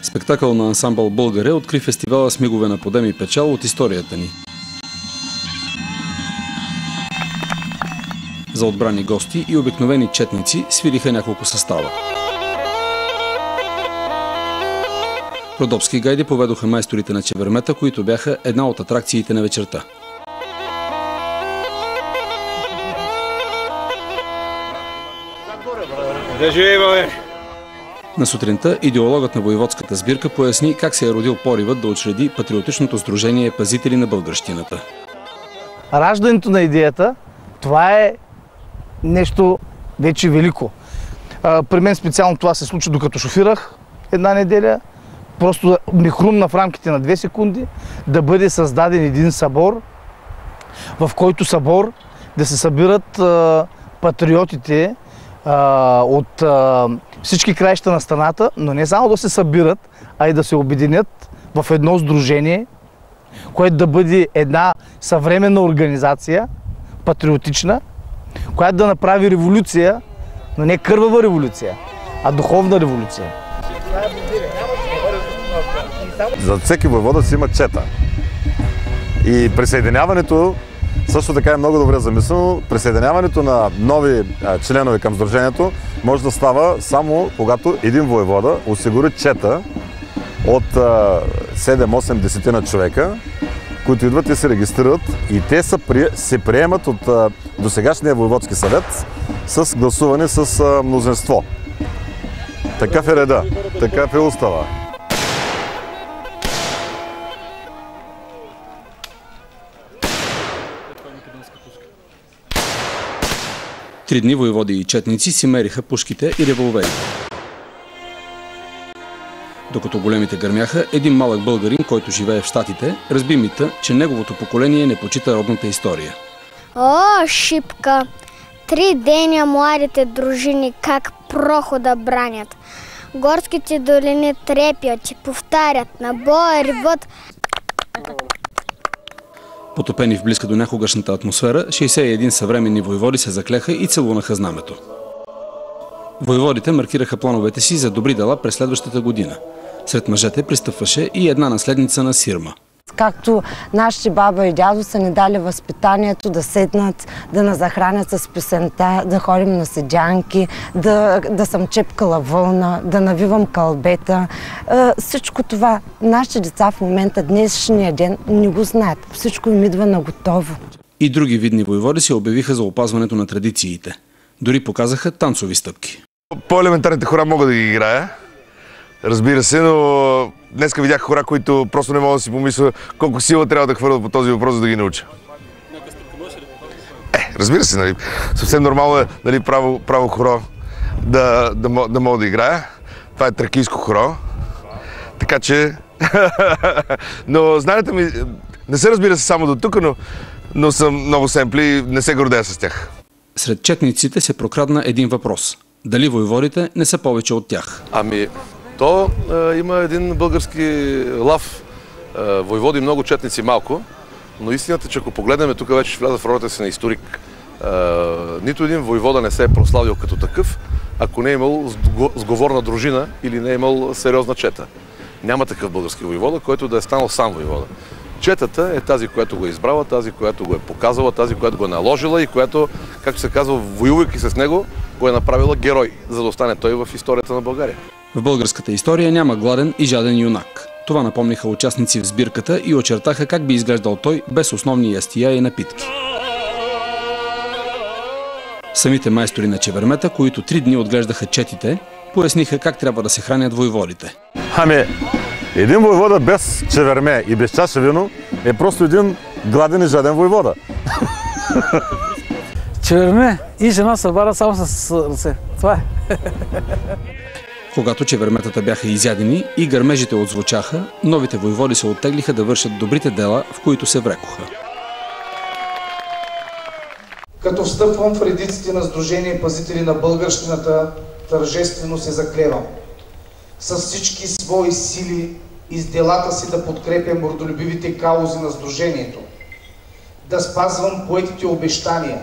Спектакъл на ансамбъл Българе откри фестивала с мигове на подем и печал от историята ни. За отбрани гости и обикновени четници свириха няколко състава. Родопски гайди поведоха майсторите на Чевермета, които бяха една от атракциите на вечерта. На сутринта идеологът на воеводската сбирка поясни как се е родил поривът да учреди патриотичното сдружение Пазители на българщината. Раждането на идеята, това е нещо вече велико. При мен специално това се случи докато шофирах една неделя. Просто ми хрумна в рамките на 2 секунди да бъде създаден един събор, в който събор да се събират патриотите от всички краища на страната, но не само да се събират, а и да се обединят в едно сдружение, което да бъде една съвременна организация, патриотична, която да направи революция, но не кървава революция, а духовна революция. За всеки воевода си има чета. И присъединяването също така е много добре замислено. Присъединяването на нови членове към сдружението може да става само когато един воевода осигури чета от 7-8-10 на човека, които идват и се регистрират, и те се приемат от досегашния воеводски съвет с гласуване с мнозинство. Такъв е реда, такъв е устава. Три дни воеводи и четници си мериха пушките и револверите. Докато големите гърмяха, един малък българин, който живее в Щатите, разби мита, че неговото поколение не почита родната история. О, шипка! 3 деня младите дружини как прохода бранят. Горските долини трепят и повтарят: на боя ревът. Потопени в близка до някогашната атмосфера, 61 съвременни воеводи се заклеха и целунаха знамето. Воеводите маркираха плановете си за добри дела през следващата година. Сред мъжете пристъпваше и една наследница на Сирма. Както нашите баба и дядо са ни дали възпитанието да седнат, да нас захранят с песента, да ходим на седянки, да съм чепкала вълна, да навивам кълбета. Всичко това нашите деца в момента, днешния ден, не го знаят. Всичко им идва на готово. И други видни воеводи се обявиха за опазването на традициите. Дори показаха танцови стъпки. По-елементарните хора мога да ги играя. Разбира се, но днеска видях хора, които просто не мога да си помисля колко сила трябва да хвърлят по този въпрос, за да ги науча. Разбира се, нали, съвсем нормално е, нали, право хоро да мога да играя. Това е тракийско хоро. Така че... но знаете ми, не се разбира се само до тук, но съм много семпли и не се гордея с тях. Сред четниците се прокрадна един въпрос. Дали воеводите не са повече от тях? То има един български лав. Воеводи много, четници малко, но истината е, че ако погледнем, тук вече ще вляза в ролята си на историк. Нито един воевода не се е прославил като такъв, ако не е имал сговорна дружина или не е имал сериозна чета. Няма такъв български воевода, който да е станал сам воевода. Четата е тази, която го е избрала, тази, която го е показала, тази, която го е наложила и която, както се казва, воювайки с него, го е направила герой, за да остане той в историята на България. В българската история няма гладен и жаден юнак. Това напомниха участници в сбирката и очертаха как би изглеждал той без основни ястия и напитки. Самите майстори на Чевермета, които 3 дни отглеждаха четите, поясниха как трябва да се хранят воеводите. Един воевода без чеверме и без чаша вино е просто един гладен и жаден воевода. Чеверме и жена събара само с ръце. Това е. Когато чеверметата бяха изядени и гърмежите отзвучаха, новите воеводи се оттеглиха да вършат добрите дела, в които се врекоха. Като встъпвам в редиците на Сдружение Пазители на българщината, тържествено се заклевам с всички свои сили и с делата си да подкрепям родолюбивите каузи на Сдружението, да спазвам поетите обещания